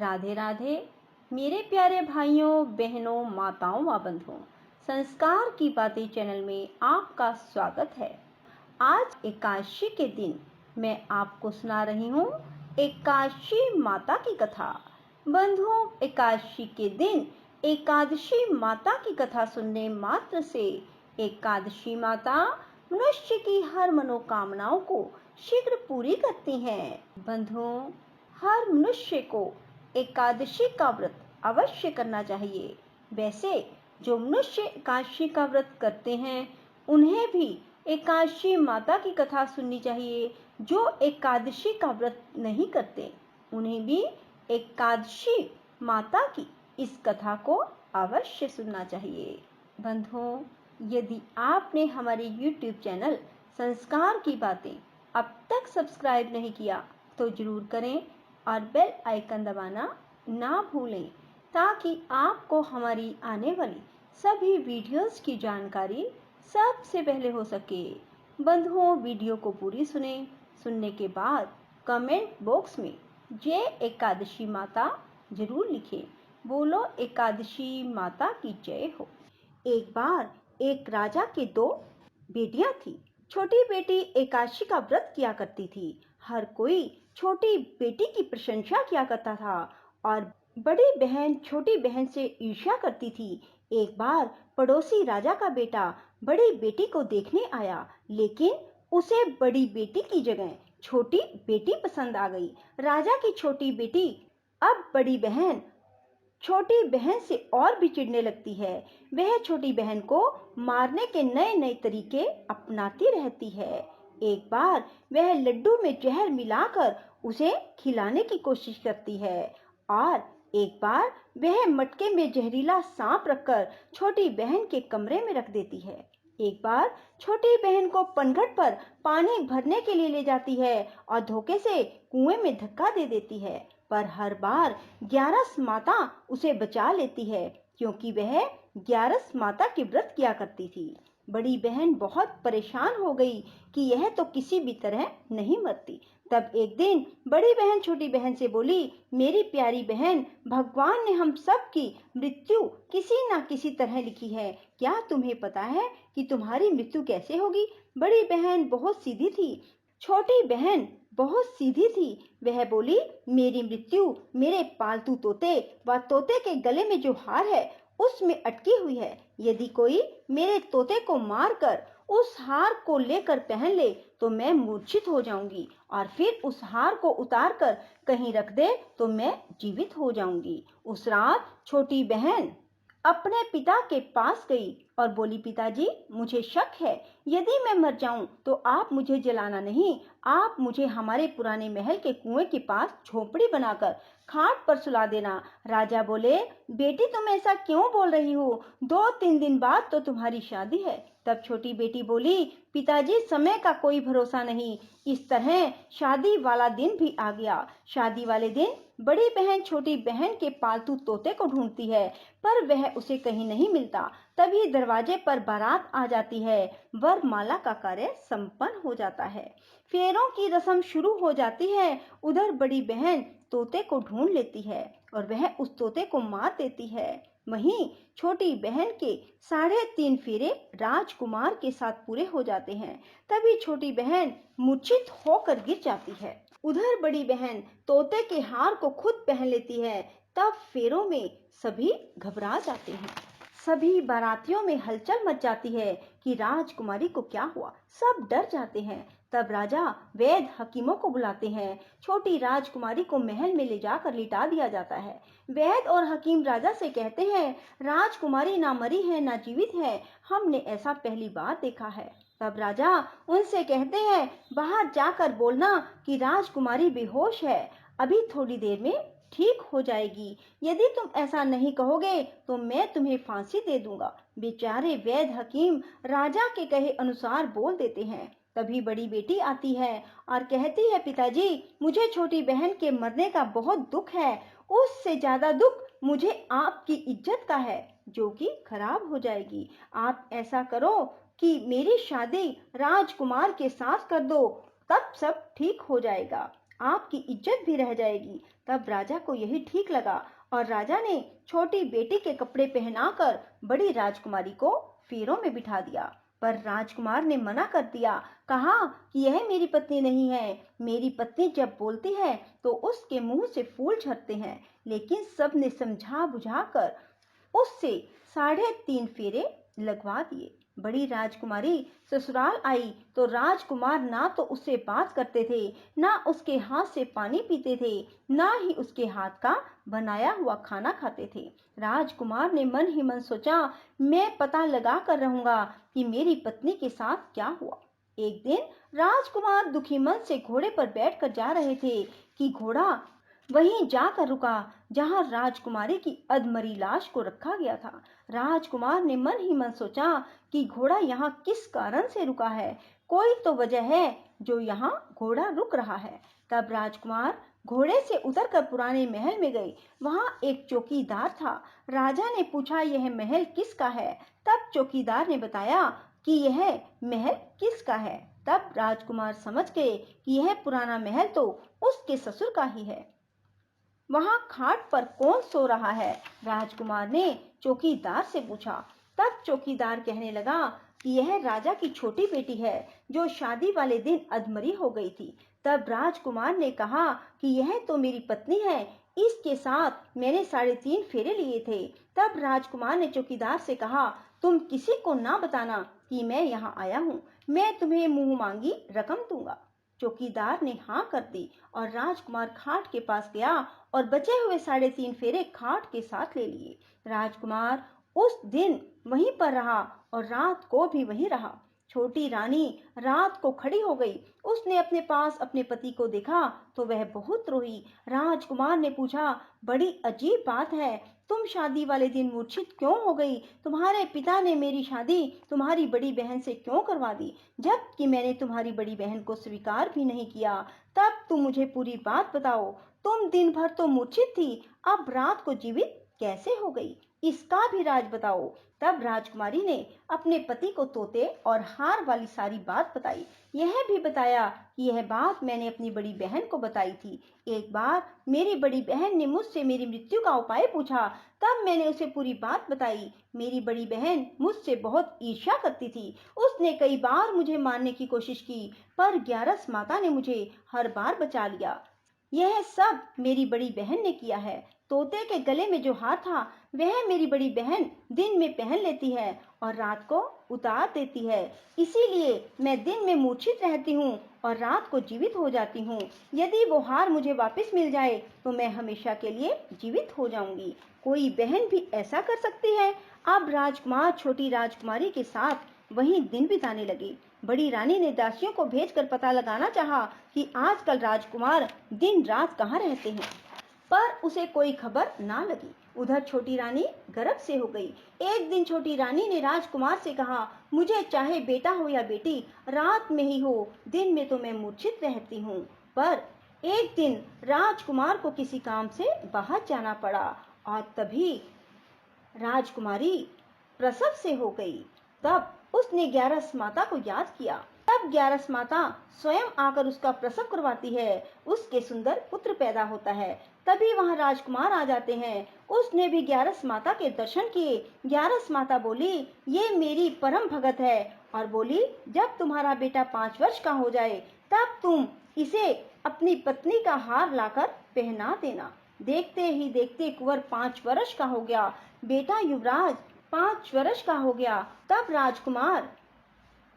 राधे राधे मेरे प्यारे भाइयों बहनों माताओं व बंधुओं, संस्कार की बातें चैनल में आपका स्वागत है। आज एकादशी के दिन मैं आपको सुना रही हूँ एकादशी माता की कथा। बंधुओं, एकादशी के दिन एकादशी माता की कथा सुनने मात्र से एकादशी माता मनुष्य की हर मनोकामनाओं को शीघ्र पूरी करती हैं। बंधुओं, हर मनुष्य को एकादशी का व्रत अवश्य करना चाहिए। वैसे जो मनुष्य एकादशी का व्रत करते हैं उन्हें भी एकादशी माता की कथा सुननी चाहिए। जो एकादशी का व्रत नहीं करते उन्हें भी एकादशी माता की इस कथा को अवश्य सुनना चाहिए। बंधुओं, यदि आपने हमारे YouTube चैनल संस्कार की बातें अब तक सब्सक्राइब नहीं किया तो जरूर करें और बेल आइकन दबाना ना भूलें ताकि आपको हमारी आने वाली सभी वीडियोस की जानकारी सबसे पहले हो सके। बंधुओं, वीडियो को पूरी सुनने के बाद कमेंट बॉक्स में जय एकादशी माता जरूर लिखें। बोलो एकादशी माता की जय हो। एक बार एक राजा के दो बेटियां थी। छोटी बेटी एकादशी का व्रत किया करती थी। हर कोई छोटी बेटी की प्रशंसा किया करता था और बड़ी बहन छोटी बहन से ईर्ष्या करती थी। एक बार पड़ोसी राजा का बेटा बड़ी बेटी को देखने आया, लेकिन उसे बड़ी बेटी की जगह छोटी बेटी पसंद आ गई। राजा की छोटी बेटी अब बड़ी बहन छोटी बहन से और भी चिढ़ने लगती है। वह छोटी बहन को मारने के नए नए तरीके अपनाती रहती है। एक बार वह लड्डू में जहर मिलाकर उसे खिलाने की कोशिश करती है और एक बार वह मटके में जहरीला सांप रखकर छोटी बहन के कमरे में रख देती है। एक बार छोटी बहन को पनघट पर पानी भरने के लिए ले जाती है और धोखे से कुएं में धक्का दे देती है, पर हर बार ग्यारस माता उसे बचा लेती है क्योंकि वह ग्यारस माता के व्रत किया करती थी। बड़ी बहन बहुत परेशान हो गई कि यह तो किसी भी तरह नहीं मरती। तब एक दिन बड़ी बहन छोटी बहन से बोली, मेरी प्यारी बहन, भगवान ने हम सब की मृत्यु किसी न किसी तरह लिखी है। क्या तुम्हें पता है कि तुम्हारी मृत्यु कैसे होगी? बड़ी बहन बहुत सीधी थी। छोटी बहन बहुत सीधी थी। वह बोली, मेरी मृत्यु मेरे पालतू तोते व तोते के गले में जो हार है उसमें अटकी हुई है। यदि कोई मेरे तोते को मारकर उस हार को लेकर पहन ले तो मैं मूर्छित हो जाऊंगी और फिर उस हार को उतार कर कहीं रख दे तो मैं जीवित हो जाऊंगी। उस रात छोटी बहन अपने पिता के पास गई और बोली, पिताजी, मुझे शक है, यदि मैं मर जाऊं तो आप मुझे जलाना नहीं, आप मुझे हमारे पुराने महल के कुएं के पास झोपड़ी बनाकर खाट पर सुला देना। राजा बोले, बेटी, तुम ऐसा क्यों बोल रही हो? 2-3 दिन बाद तो तुम्हारी शादी है। तब छोटी बेटी बोली, पिताजी, समय का कोई भरोसा नहीं। इस तरह शादी वाला दिन भी आ गया। शादी वाले दिन बड़ी बहन छोटी बहन के पालतू तोते को ढूंढती है, पर वह उसे कहीं नहीं मिलता। तभी दरवाजे पर बारात आ जाती है। वरमाला का कार्य संपन्न हो जाता है। फेरों की रस्म शुरू हो जाती है। उधर बड़ी बहन तोते को ढूंढ लेती है और वह उस तोते को मार देती है। वहीं छोटी बहन के 3.5 फेरे राजकुमार के साथ पूरे हो जाते हैं। तभी छोटी बहन मूर्छित होकर गिर जाती है। उधर बड़ी बहन तोते के हार को खुद पहन लेती है। तब फेरों में सभी घबरा जाते हैं। सभी बारातियों में हलचल मच जाती है कि राजकुमारी को क्या हुआ। सब डर जाते हैं। तब राजा वैद्य हकीमों को बुलाते हैं। छोटी राजकुमारी को महल में ले जाकर लिटा दिया जाता है। वैद्य और हकीम राजा से कहते हैं, राजकुमारी ना मरी है ना जीवित है, हमने ऐसा पहली बार देखा है। तब राजा उनसे कहते हैं, बाहर जाकर बोलना कि राजकुमारी बेहोश है, अभी थोड़ी देर में ठीक हो जाएगी। यदि तुम ऐसा नहीं कहोगे तो मैं तुम्हें फांसी दे दूंगा। बेचारे वैद्य हकीम राजा के कहे अनुसार बोल देते हैं। तभी बड़ी बेटी आती है और कहती है, पिताजी, मुझे छोटी बहन के मरने का बहुत दुख है। उससे ज्यादा दुख मुझे आपकी इज्जत का है, जो कि खराब हो जाएगी। आप ऐसा करो कि मेरी शादी राजकुमार के साथ कर दो, तब सब ठीक हो जाएगा। आपकी इज्जत भी रह जाएगी। तब राजा को यही ठीक लगा और राजा ने छोटी बेटी के कपड़े पहनाकर बड़ी राजकुमारी को फेरों में बिठा दिया। पर राजकुमार ने मना कर दिया, कहा कि यह मेरी पत्नी नहीं है। मेरी पत्नी जब बोलती है तो उसके मुंह से फूल झरते हैं। लेकिन सब ने समझा बुझाकर उससे 3.5 फेरे लगवा दिए। बड़ी राजकुमारी ससुराल आई तो राजकुमार ना तो उससे बात करते थे, ना उसके हाथ से पानी पीते थे, ना ही उसके हाथ का बनाया हुआ खाना खाते थे। राजकुमार ने मन ही मन सोचा, मैं पता लगा कर रहूंगा कि मेरी पत्नी के साथ क्या हुआ। एक दिन राजकुमार दुखी मन से घोड़े पर बैठकर जा रहे थे कि घोड़ा वहीं जाकर रुका जहां राजकुमारी की अधमरी लाश को रखा गया था। राजकुमार ने मन ही मन सोचा कि घोड़ा यहाँ किस कारण से रुका है, कोई तो वजह है जो यहाँ घोड़ा रुक रहा है। तब राजकुमार घोड़े से उतरकर पुराने महल में गए। वहां एक चौकीदार था। राजा ने पूछा, यह महल किसका है? तब चौकीदार ने बताया कि यह महल किसका है। तब राजकुमार समझ गए कि यह पुराना महल तो उसके ससुर का ही है। वहां खाट पर कौन सो रहा है? राजकुमार ने चौकीदार से पूछा। तब चौकीदार कहने लगा कि यह राजा की छोटी बेटी है जो शादी वाले दिन अधमरी हो गई थी। तब राजकुमार ने कहा कि यह तो मेरी पत्नी है, इसके साथ मैंने 3.5 फेरे लिए थे। तब राजकुमार ने चौकीदार से कहा, तुम किसी को ना बताना कि मैं यहाँ आया हूँ, मैं तुम्हें मुंह मांगी रकम दूंगा। चौकीदार ने हाँ कर दी और राजकुमार खाट के पास गया और बचे हुए 3.5 फेरे खाट के साथ ले लिए। राजकुमार उस दिन वहीं पर रहा और रात को भी वहीं रहा। छोटी रानी रात को खड़ी हो गई। उसने अपने पास अपने पति को देखा तो वह बहुत रोई। राजकुमार ने पूछा, बड़ी अजीब बात है, तुम शादी वाले दिन मूर्छित क्यों हो गई? तुम्हारे पिता ने मेरी शादी तुम्हारी बड़ी बहन से क्यों करवा दी, जबकि मैंने तुम्हारी बड़ी बहन को स्वीकार भी नहीं किया? तब तुम मुझे पूरी बात बताओ। तुम दिन भर तो मूर्छित थी, अब रात को जीवित कैसे हो गई? इसका भी राज बताओ। तब राजकुमारी ने अपने पति को तोते और हार वाली सारी बात बताई। यह भी बताया कि यह बात मैंने अपनी बड़ी बहन को बताई थी। एक बार मेरी बड़ी बहन ने मुझसे मेरी मृत्यु का उपाय पूछा, तब मैंने उसे पूरी बात बताई। मेरी बड़ी बहन मुझसे बहुत ईर्ष्या करती थी। उसने कई बार मुझे मारने की कोशिश की, पर ग्यारस माता ने मुझे हर बार बचा लिया। यह सब मेरी बड़ी बहन ने किया है। तोते के गले में जो हार था वह मेरी बड़ी बहन दिन में पहन लेती है और रात को उतार देती है। इसीलिए मैं दिन में मूर्छित रहती हूँ और रात को जीवित हो जाती हूँ। यदि वो हार मुझे वापस मिल जाए तो मैं हमेशा के लिए जीवित हो जाऊंगी। कोई बहन भी ऐसा कर सकती है? अब राजकुमार छोटी राजकुमारी के साथ वहीं दिन बिताने लगे। बड़ी रानी ने दासियों को भेजकर पता लगाना चाहा कि आजकल राजकुमार दिन रात कहाँ रहते हैं, पर उसे कोई खबर ना लगी। उधर छोटी रानी गर्भ से हो गई। एक दिन छोटी रानी ने राजकुमार से कहा, मुझे चाहे बेटा हो या बेटी, रात में ही हो, दिन में तो मैं मूर्छित रहती हूँ। पर एक दिन राजकुमार को किसी काम से बाहर जाना पड़ा और तभी राजकुमारी प्रसव से हो गई। तब उसने ग्यारस माता को याद किया। तब ग्यारस माता स्वयं आकर उसका प्रसव करवाती है। उसके सुंदर पुत्र पैदा होता है। तभी वहां राजकुमार आ जाते हैं। उसने भी ग्यारस माता के दर्शन किए। ग्यारस माता बोली, ये मेरी परम भगत है, और बोली, जब तुम्हारा बेटा 5 वर्ष का हो जाए तब तुम इसे अपनी पत्नी का हार लाकर पहना देना। देखते ही देखते कुंवर 5 वर्ष का हो गया। बेटा युवराज 5 वर्ष का हो गया। तब राजकुमार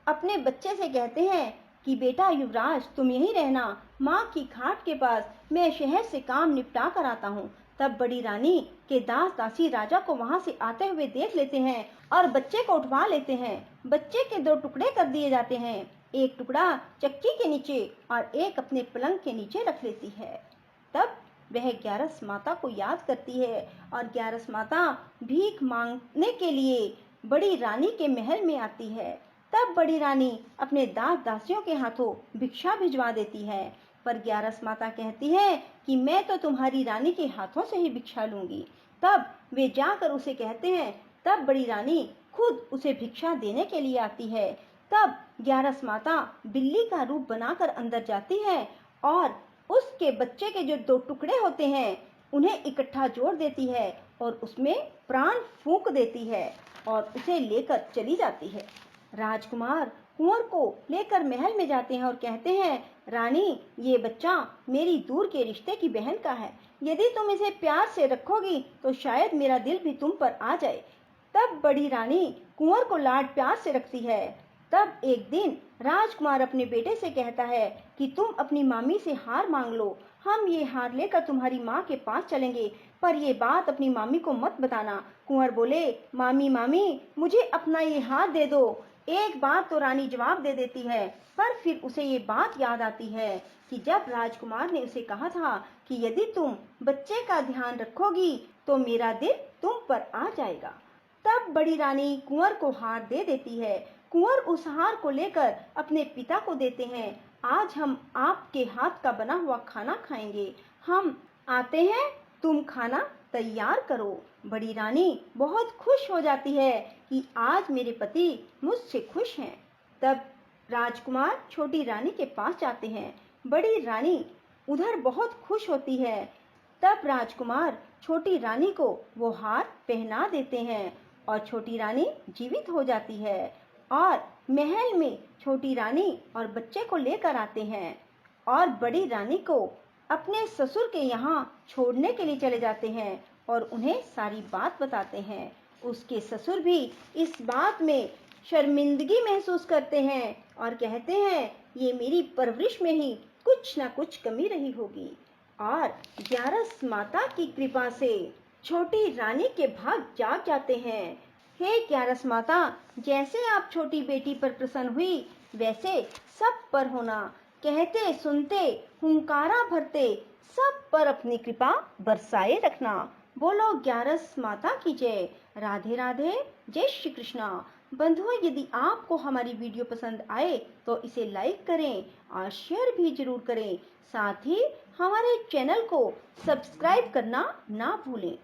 अपने बच्चे से कहते हैं कि बेटा युवराज, तुम यहीं रहना, माँ की खाट के पास, मैं शहर से काम निपटा कर आता हूँ। तब बड़ी रानी के दास दासी राजा को वहां से आते हुए देख लेते हैं और बच्चे को उठवा लेते हैं। बच्चे के 2 टुकड़े कर दिए जाते हैं, एक टुकड़ा चक्की के नीचे और एक अपने पलंग के नीचे रख लेती है। तब वह ग्यारस माता को याद करती है और ग्यारस माता भीख मांगने के लिए बड़ी रानी के महल में आती है। तब बड़ी रानी अपने दास दासियों के हाथों भिक्षा भिजवा देती है, पर ग्यारस माता कहती है कि मैं तो तुम्हारी रानी के हाथों से ही भिक्षा लूंगी। तब वे जाकर उसे कहते हैं। तब बड़ी रानी खुद उसे भिक्षा देने के लिए आती है। तब ग्यारस माता बिल्ली का रूप बनाकर अंदर जाती है और उसके बच्चे के जो 2 टुकड़े होते हैं उन्हें इकट्ठा जोड़ देती है और उसमें प्राण फूंक देती है और उसे लेकर चली जाती है। राजकुमार कुंवर को लेकर महल में जाते हैं और कहते हैं, रानी, ये बच्चा मेरी दूर के रिश्ते की बहन का है। यदि तुम इसे प्यार से रखोगी तो शायद मेरा दिल भी तुम पर आ जाए। तब बड़ी रानी कुंवर को लाड प्यार से रखती है। तब एक दिन राजकुमार अपने बेटे से कहता है कि तुम अपनी मामी से हार मांग लो, हम ये हार लेकर तुम्हारी माँ के पास चलेंगे, पर ये बात अपनी मामी को मत बताना। कुंवर बोले, मामी मामी, मुझे अपना ये हार दे दो। एक बार तो रानी जवाब दे देती है, पर फिर उसे ये बात याद आती है कि जब राजकुमार ने उसे कहा था कि यदि तुम बच्चे का ध्यान रखोगी तो मेरा दिल तुम पर आ जाएगा। तब बड़ी रानी कुंवर को हार दे देती है। कुंवर उस हार को लेकर अपने पिता को देते हैं। आज हम आपके हाथ का बना हुआ खाना खाएंगे, हम आते हैं, तुम खाना तैयार करो। बड़ी रानी बहुत खुश हो जाती है कि आज मेरे पति मुझसे खुश हैं। तब राजकुमार छोटी रानी के पास जाते हैं। बड़ी रानी उधर बहुत खुश होती है। तब राजकुमार छोटी रानी को वो हार पहना देते हैं और छोटी रानी जीवित हो जाती है और महल में छोटी रानी और बच्चे को लेकर आते हैं और बड़ी रानी को अपने ससुर के यहाँ छोड़ने के लिए चले जाते हैं और उन्हें सारी बात बताते हैं। उसके ससुर भी इस बात में शर्मिंदगी महसूस करते हैं और कहते हैं, ये मेरी परवरिश में ही कुछ ना कुछ कमी रही होगी। और ग्यारस माता की कृपा से छोटी रानी के भाग जाग जाते हैं। हे ग्यारस माता, जैसे आप छोटी बेटी पर प्रसन्न हुई वैसे सब पर होना। कहते सुनते हुंकारा भरते सब पर अपनी कृपा बरसाए रखना। बोलो ग्यारस माता की जय। राधे राधे, जय श्री कृष्णा। बंधुओं, यदि आपको हमारी वीडियो पसंद आए तो इसे लाइक करें और शेयर भी जरूर करें। साथ ही हमारे चैनल को सब्सक्राइब करना ना भूलें।